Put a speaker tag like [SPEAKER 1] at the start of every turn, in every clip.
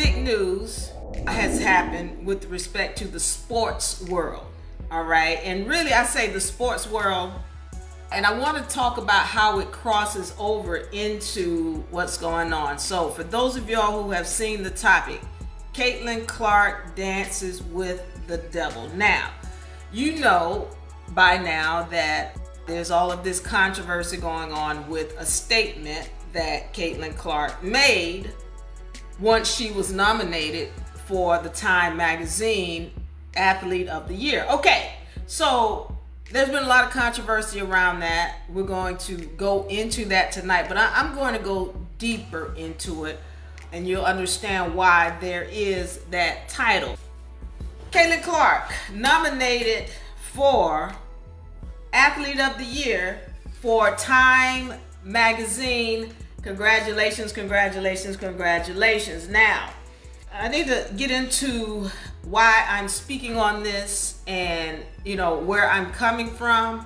[SPEAKER 1] big news has happened with respect to the sports world. All right. And really, I say the sports world, and I want to talk about how it crosses over into what's going on. So, for those of y'all who have seen the topic, Caitlin Clark dances with the devil. Now, you know by now that there's all of this controversy going on with a statement that Caitlin Clark made once she was nominated for the Time Magazine Athlete of the Year. Okay, so there's been a lot of controversy around that. We're going to go into that tonight, but I'm going to go deeper into it, and you'll understand why there is that title. Caitlin Clark nominated for Athlete of the Year for Time Magazine. Congratulations, congratulations, congratulations. Now, I need to get into why I'm speaking on this and, where I'm coming from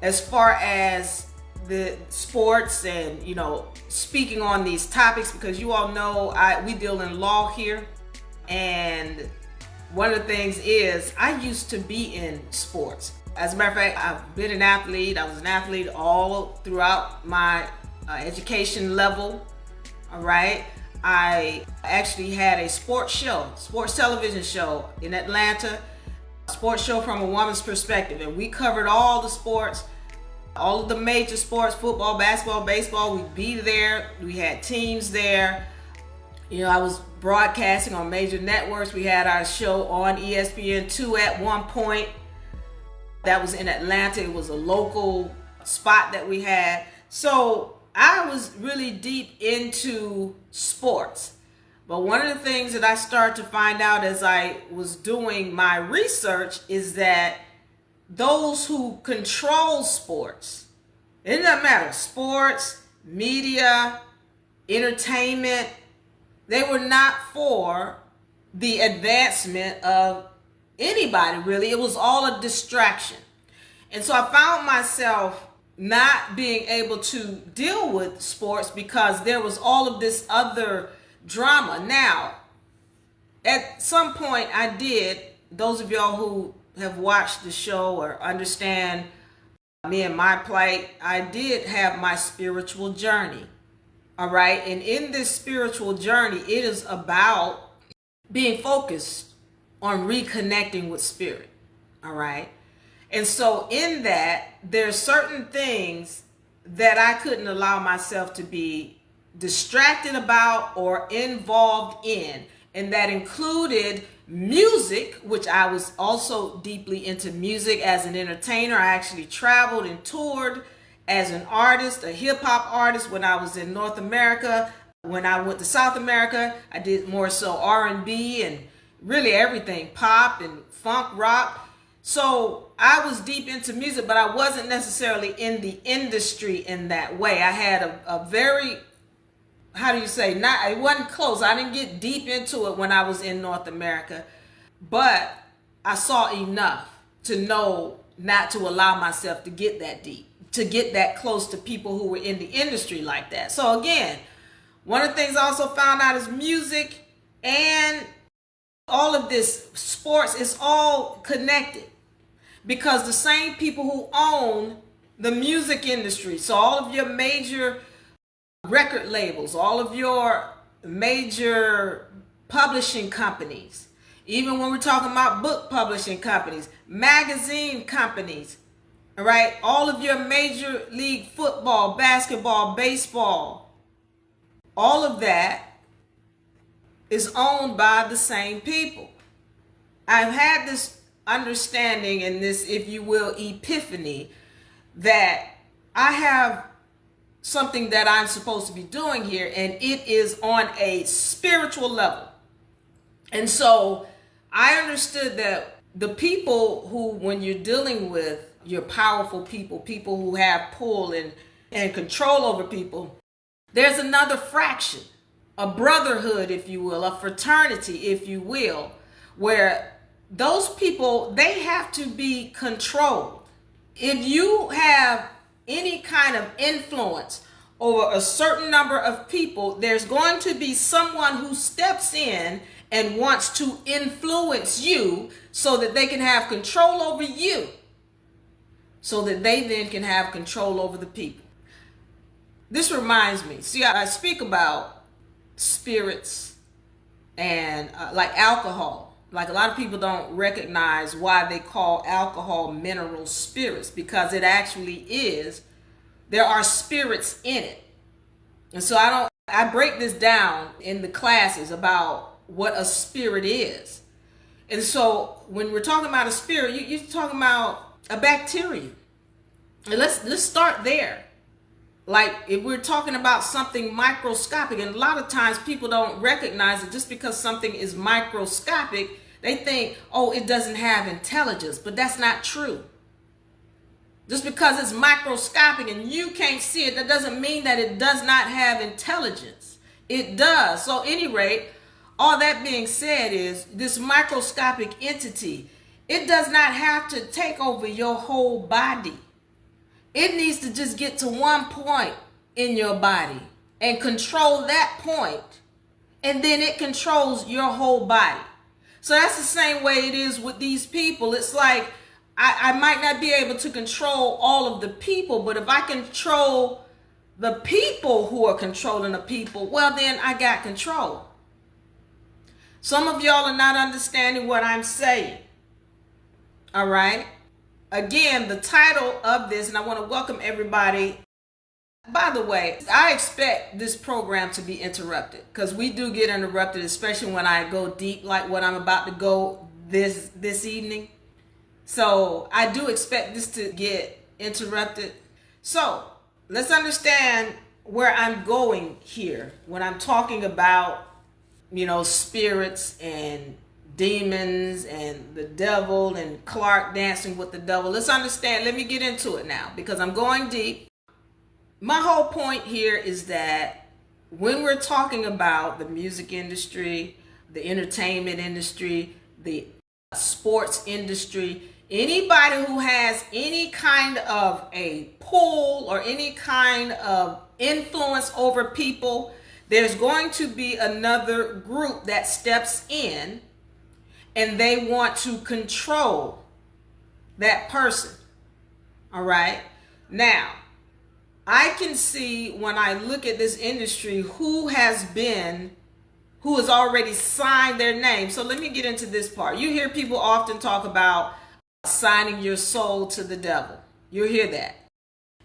[SPEAKER 1] as far as the sports and, speaking on these topics, because you all know we deal in law here. And one of the things is I used to be in sports. As a matter of fact, I've been an athlete. I was an athlete all throughout my education level. All right. I actually had a sports television show in Atlanta, a sports show from a woman's perspective. And we covered all the sports, all of the major sports, football, basketball, baseball. We'd be there. We had teams there. I was broadcasting on major networks. We had our show on ESPN 2 at one point. That was in Atlanta. It was a local spot that we had. So I was really deep into sports. But one of the things that I started to find out as I was doing my research is that those who control sports, it doesn't matter, sports, media, entertainment, they were not for the advancement of anybody, really. It was all a distraction. And so I found myself not being able to deal with sports because there was all of this other drama. Now, at some point I did, those of y'all who have watched the show or understand me and my plight, I did have my spiritual journey. All right. And in this spiritual journey, it is about being focused on reconnecting with spirit. All right. And so in that, there's certain things that I couldn't allow myself to be distracted about or involved in. And that included music, which I was also deeply into music as an entertainer. I actually traveled and toured as an artist, a hip hop artist when I was in North America. When I went to South America, I did more so R&B and really everything, pop and funk, rock. So I was deep into music, but I wasn't necessarily in the industry in that way. I had a very, it wasn't close. I didn't get deep into it when I was in North America, but I saw enough to know not to allow myself to get that deep, to get that close to people who were in the industry like that. So again, one of the things I also found out is music and all of this sports is all connected, because the same people who own the music industry, so all of your major record labels, all of your major publishing companies, even when we're talking about book publishing companies, magazine companies, all right, all of your major league football, basketball, baseball, all of that is owned by the same people. I've had this understanding and this, if you will, epiphany that I have something that I'm supposed to be doing here, and it is on a spiritual level. And so I understood that the people who, when you're dealing with your powerful people who have pull and control over people, there's another fraction, a brotherhood, if you will, a fraternity, if you will, where those people, they have to be controlled. If you have any kind of influence over a certain number of people, there's going to be someone who steps in and wants to influence you so that they can have control over you, so that they then can have control over the people. This reminds me, see, I speak about spirits and like alcohol. Like a lot of people don't recognize why they call alcohol mineral spirits, because it actually is. There are spirits in it. And so I break this down in the classes about what a spirit is. And so when we're talking about a spirit, you're talking about a bacteria. And let's start there. Like if we're talking about something microscopic, and a lot of times people don't recognize that just because something is microscopic, they think, oh, it doesn't have intelligence, but that's not true. Just because it's microscopic and you can't see it, that doesn't mean that it does not have intelligence. It does. So at any rate, all that being said is this microscopic entity, it does not have to take over your whole body. It needs to just get to one point in your body and control that point, and then it controls your whole body. So that's the same way it is with these people. It's like I might not be able to control all of the people, but if I control the people who are controlling the people, well, then I got control. Some of y'all are not understanding what I'm saying. All right. Again, the title of this, and I want to welcome everybody. By the way, I expect this program to be interrupted, because we do get interrupted, especially when I go deep like what I'm about to go this evening. So I do expect this to get interrupted. So let's understand where I'm going here when I'm talking about, spirits and demons and the devil and Clark dancing with the devil. Let's understand. Let me get into it now, because I'm going deep. My whole point here is that when we're talking about the music industry, the entertainment industry, the sports industry, anybody who has any kind of a pull or any kind of influence over people, there's going to be another group that steps in and they want to control that person. All right. Now, I can see when I look at this industry who has already signed their name. So let me get into this part. You hear people often talk about signing your soul to the devil. You'll hear that.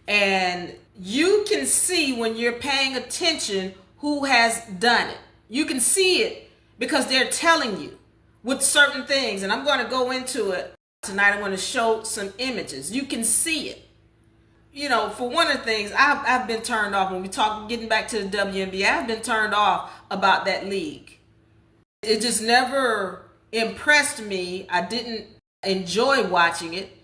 [SPEAKER 1] And you can see when you're paying attention who has done it. You can see it because they're telling you with certain things. And I'm going to go into it tonight. I'm going to show some images. You can see it. For one of the things, I've been turned off when we talk, getting back to the WNBA, I've been turned off about that league. It just never impressed me. I didn't enjoy watching it.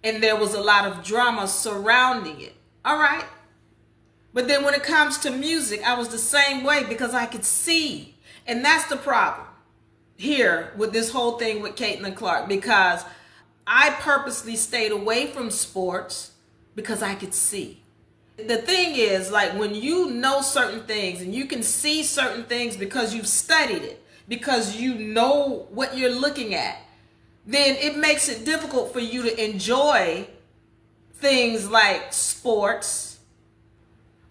[SPEAKER 1] And there was a lot of drama surrounding it. All right. But then when it comes to music, I was the same way because I could see. And that's the problem here with this whole thing with Caitlin Clark, because I purposely stayed away from sports because I could see. The thing is, like, when you know certain things and you can see certain things because you've studied it, because you know what you're looking at, then it makes it difficult for you to enjoy things like sports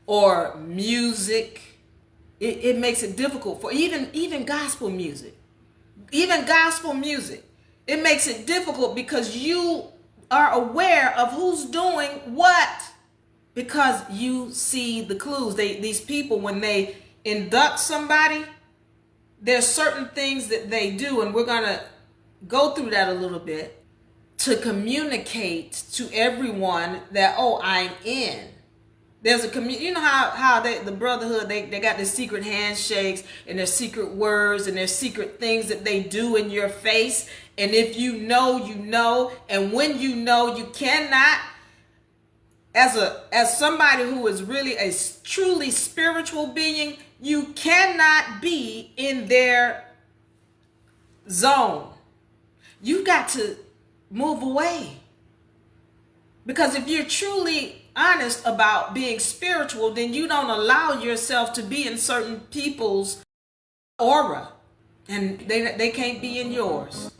[SPEAKER 1] or music. It makes it difficult for even gospel music. Even gospel music. It makes it difficult because you are aware of who's doing what, because you see the clues. These people, when they induct somebody, there's certain things that they do, and we're going to go through that a little bit to communicate to everyone that, oh, I'm in. There's a community. You know how the brotherhood, they got their secret handshakes and their secret words and their secret things that they do in your face. And if you know, you know. And when you know, you cannot, as somebody who is really a truly spiritual being, you cannot be in their zone. You've got to move away. Because if you're truly honest about being spiritual, then you don't allow yourself to be in certain people's aura, and they can't be in yours.